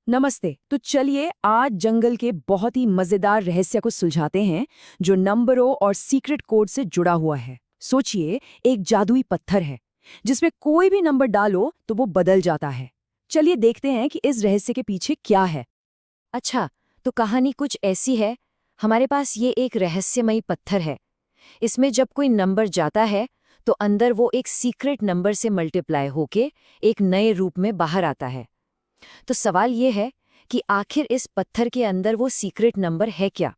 नमस्ते। तो चलिए आज जंगल के बहुत ही मजेदार रहस्य को सुलझाते हैं जो नंबरों और सीक्रेट कोड से जुड़ा हुआ है। सोचिए, एक जादुई पत्थर है जिसमें कोई भी नंबर डालो तो वो बदल जाता है। चलिए देखते हैं कि इस रहस्य के पीछे क्या है। अच्छा, तो कहानी कुछ ऐसी है। हमारे पास ये एक रहस्यमयी पत्थर है। इसमें जब कोई नंबर जाता है तो अंदर वो एक सीक्रेट नंबर से मल्टीप्लाई होके एक नए रूप में बाहर आता है। तो सवाल ये है कि आखिर इस पत्थर के अंदर वो सीक्रेट नंबर है क्या?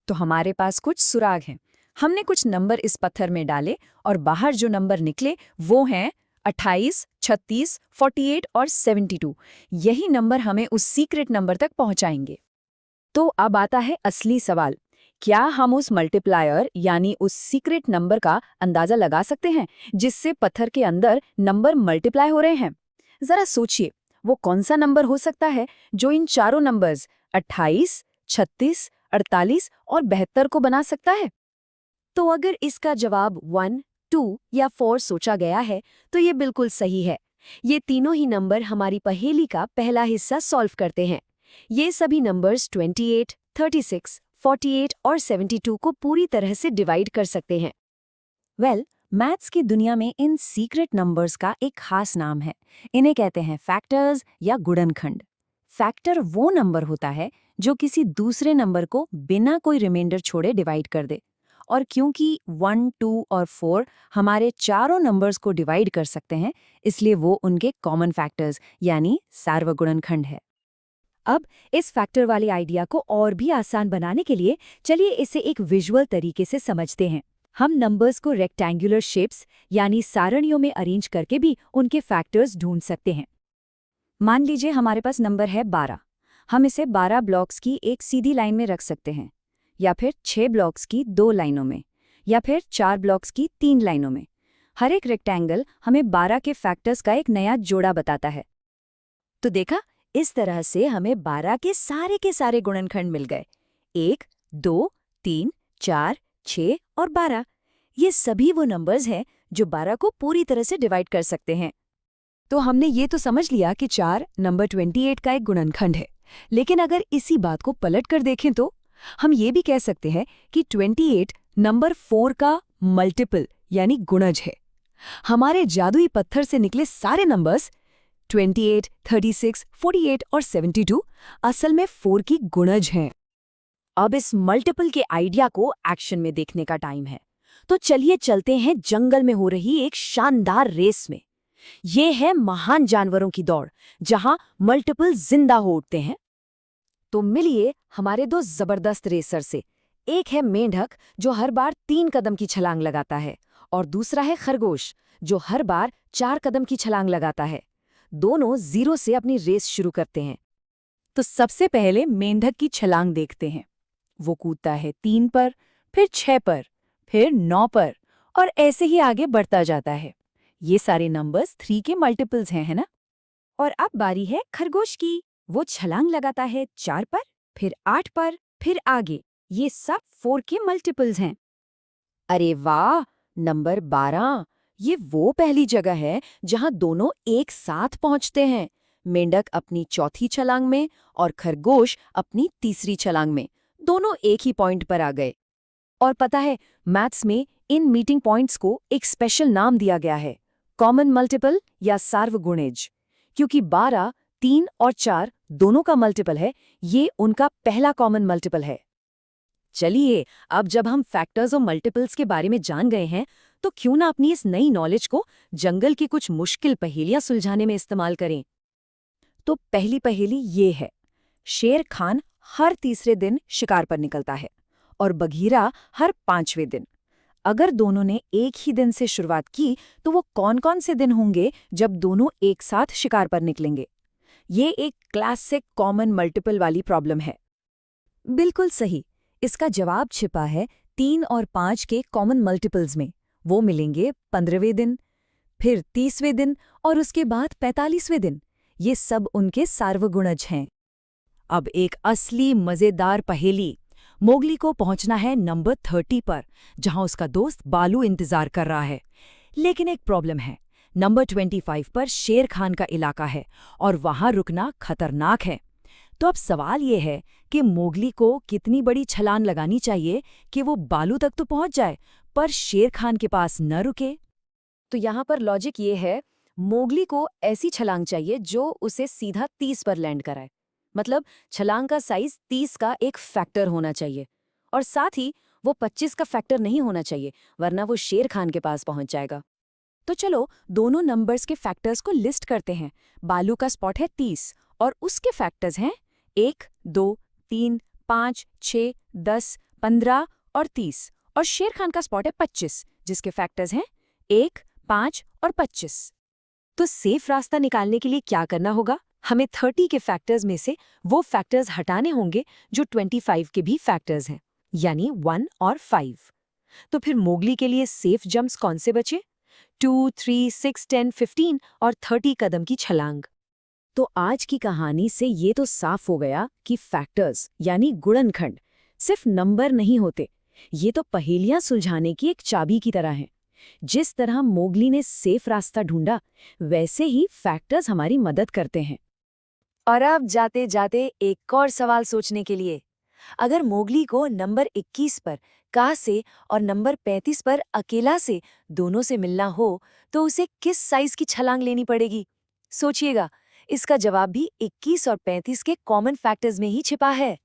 तो हमारे पास कुछ सुराग हैं। हमने कुछ नंबर इस पत्थर में डाले और बाहर जो नंबर निकले वो हैं 28, 36, 48 और 72। यही नंबर हमें उस सीक्रेट नंबर तक पहुंचाएंगे। तो अब आता है असली सवाल, क्या हम उस मल्टीप्लायर यानी उस सीक्रेट नंबर का अंदाजा लगा सकते हैं जिससे पत्थर के अंदर नंबर मल्टीप्लाई हो रहे हैं? जरा सोचिए, वो कौन सा नंबर हो सकता है जो इन चारों नंबर्स 28, 36, 48 और 72 को बना सकता है? तो अगर इसका जवाब 1, 2 या 4 सोचा गया है तो ये बिल्कुल सही है। ये तीनों ही नंबर हमारी पहेली का पहला हिस्सा सॉल्व करते हैं। ये सभी नंबर्स 28, 36, 48 और 72 को पूरी तरह से डिवाइड कर सकते हैं। मैथ्स की दुनिया में इन सीक्रेट नंबर्स का एक खास नाम है। इन्हें कहते हैं फैक्टर्स या गुणनखंड। फैक्टर वो नंबर होता है जो किसी दूसरे नंबर को बिना कोई रिमाइंडर छोड़े डिवाइड कर दे। और क्योंकि 1, 2 और 4 हमारे चारों नंबर्स को डिवाइड कर सकते हैं, इसलिए वो उनके कॉमन फैक्टर्स यानी सार्वगुणनखंड है। अब इस फैक्टर वाले आइडिया को और भी आसान बनाने के लिए चलिए इसे एक विजुअल तरीके से समझते हैं। हम नंबर्स को रेक्टेंगुलर शेप्स यानी सारणियों में अरेंज करके भी उनके फैक्टर्स ढूंढ सकते हैं। मान लीजिए हमारे पास नंबर है 12। हम इसे 12 ब्लॉक्स की एक सीधी लाइन में रख सकते हैं, या फिर 6 ब्लॉक्स की 2 लाइनों में, या फिर 4 ब्लॉक्स की 3 लाइनों में। हर एक रेक्टेंगल हमें 12 के फैक्टर्स का एक नया जोड़ा बताता है। तो देखा, इस तरह से हमें 12 के सारे गुणनखंड मिल गए। 1, 2, 3, 4, 6 और 12। ये सभी वो नंबर्स हैं जो 12 को पूरी तरह से डिवाइड कर सकते हैं। तो हमने ये तो समझ लिया कि 4 नंबर 28 का एक गुणनखंड है। लेकिन अगर इसी बात को पलट कर देखें तो हम ये भी कह सकते हैं कि 28 नंबर 4 का मल्टीपल यानी गुणज है। हमारे जादुई पत्थर से निकले सारे नंबर्स 28, 36, 48 और 72 असल में 4 की गुणज हैं। अब इस मल्टीपल के आइडिया को एक्शन में देखने का टाइम है। तो चलिए चलते हैं जंगल में हो रही एक शानदार रेस में। ये है महान जानवरों की दौड़, जहां मल्टीपल जिंदा हो उठते हैं। तो मिलिए हमारे दो जबरदस्त रेसर से। एक है मेंढक जो हर बार 3 कदम की छलांग लगाता है, और दूसरा है खरगोश जो हर बार 4 कदम की छलांग लगाता है। दोनों 0 से अपनी रेस शुरू करते हैं। तो सबसे पहले मेंढक की छलांग देखते हैं। वो कूदता है 3 पर, फिर 6 पर, फिर 9 पर और ऐसे ही आगे बढ़ता जाता है। ये सारे नंबर्स 3 के मल्टीपल्स हैं, है ना? और अब बारी है खरगोश की। वो छलांग लगाता है 4 पर, फिर 8 पर, फिर आगे। ये सब 4 के मल्टीपल्स हैं। अरे वाह! नंबर 12 ये वो पहली जगह है जहां दोनों एक साथ पहुंचते हैं। मेंढक अपनी चौथी छलांग में और खरगोश अपनी तीसरी छलांग में, दोनों एक ही पॉइंट पर आ गए। और पता है, मैथ्स में इन मीटिंग पॉइंट्स को एक स्पेशल नाम दिया गया है, कॉमन मल्टीपल या सार्वगुणज। क्योंकि 12, 3 और 4 दोनों का मल्टीपल है, ये उनका पहला कॉमन मल्टीपल है। चलिए, अब जब हम फैक्टर्स और मल्टीपल्स के बारे में जान गए हैं, तो क्यों ना अपनी इस नई नॉलेज को जंगल की कुछ मुश्किल पहेलियां सुलझाने में इस्तेमाल करें। तो पहली पहेली ये है, शेर खान हर तीसरे दिन शिकार पर निकलता है और बघीरा हर 5वें दिन। अगर दोनों ने एक ही दिन से शुरुआत की तो वो कौन-कौन से दिन होंगे जब दोनों एक साथ शिकार पर निकलेंगे? ये एक क्लासिक कॉमन मल्टीपल वाली प्रॉब्लम है। बिल्कुल सही। इसका जवाब छिपा है 3 और 5 के कॉमन मल्टीपल्स में। वो मिलेंगे 15वें दिन, फिर 30वें दिन और उसके बाद 45वें दिन। ये सब उनके सार्वगुणज हैं। अब एक असली मजेदार पहेली। मोगली को पहुंचना है नंबर 30 पर, जहां उसका दोस्त बालू इंतजार कर रहा है। लेकिन एक प्रॉब्लम है, नंबर 25 पर शेर खान का इलाका है और वहां रुकना खतरनाक है। तो अब सवाल ये है कि मोगली को कितनी बड़ी छलांग लगानी चाहिए कि वो बालू तक तो पहुंच जाए पर शेर खान के पास न रुके। तो यहाँ पर लॉजिक ये है, मोगली को ऐसी छलांग चाहिए जो उसे सीधा 30 पर लैंड कराए। मतलब छलांग का साइज 30 का एक फैक्टर होना चाहिए और साथ ही वो 25 का फैक्टर नहीं होना चाहिए, वरना वो शेर खान के पास पहुंच जाएगा। तो चलो दोनों नंबर्स के फैक्टर्स को लिस्ट करते हैं। बालू का स्पॉट है 30 और उसके फैक्टर्स हैं 1, 2, 3, 5, 6, 10, 15 और 30। और शेर खान का स्पॉट है 25 जिसके फैक्टर्स हैं 1, 5 और 25। तो सेफ रास्ता निकालने के लिए क्या करना होगा? हमें 30 के फैक्टर्स में से वो फैक्टर्स हटाने होंगे जो 25 के भी फैक्टर्स हैं, यानी 1 और 5। तो फिर मोगली के लिए सेफ जंप्स कौन से बचे? 2, 3, 6, 10, 15 और 30 कदम की छलांग। तो आज की कहानी से ये तो साफ हो गया कि फैक्टर्स यानी गुणनखंड सिर्फ नंबर नहीं होते, ये तो पहेलियां सुलझाने की एक चाबी की तरह हैं। जिस तरह मोगली ने सेफ रास्ता ढूंढा, वैसे ही फैक्टर्स हमारी मदद करते हैं। और अब जाते जाते एक और सवाल सोचने के लिए, अगर मोगली को नंबर 21 पर का से और नंबर 35 पर अकेला से दोनों से मिलना हो तो उसे किस साइज की छलांग लेनी पड़ेगी? सोचिएगा, इसका जवाब भी 21 और 35 के कॉमन फैक्टर्स में ही छिपा है।